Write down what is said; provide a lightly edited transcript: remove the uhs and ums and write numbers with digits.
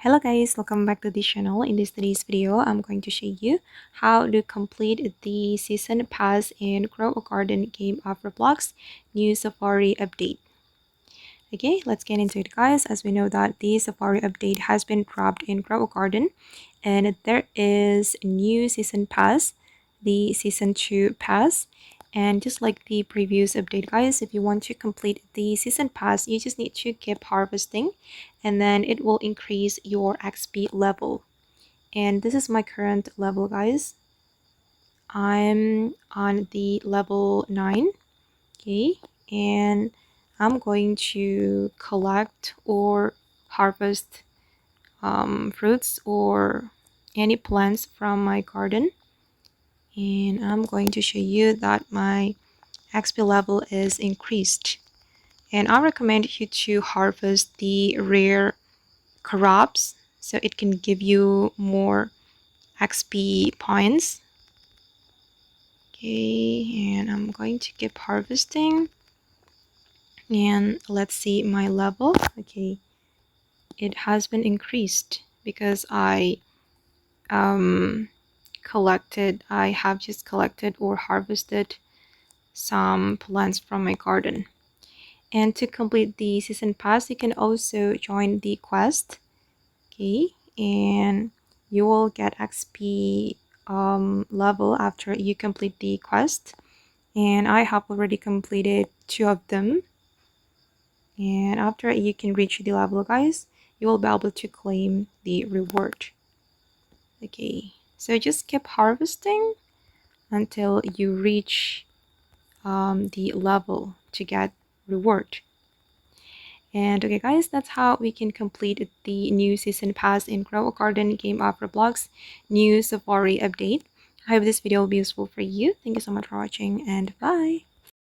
Hello guys, welcome back to the channel. In today's video, I'm going to show you how to complete the season pass in Grow a Garden game of Roblox new Safari update. Okay, let's get into it guys. As we know that the Safari update has been dropped in Grow a Garden and there is a new season pass, the season 2 pass. And just like the previous update guys, if you want to complete the season pass, you just need to keep harvesting and then it will increase your XP level. And this is my current level guys. I'm on the level 9. Okay, and I'm going to collect or harvest fruits or any plants from my garden, and I'm going to show you that my XP level is increased. And I recommend you to harvest the rare crops so it can give you more XP points. Okay, and I'm going to keep harvesting and let's see my level. Okay, it has been increased because I have just collected or harvested some plants from my garden. And to complete the season pass, you can also join the quest. Okay, and you will get XP level after you complete the quest, and I have already completed 2 of them. And after you can reach the level guys, you will be able to claim the reward. Okay, so just keep harvesting until you reach the level to get reward. And okay guys, that's how we can complete the new season pass in Grow a Garden game of Roblox new Safari update. I hope this video will be useful for you. Thank you so much for watching and bye.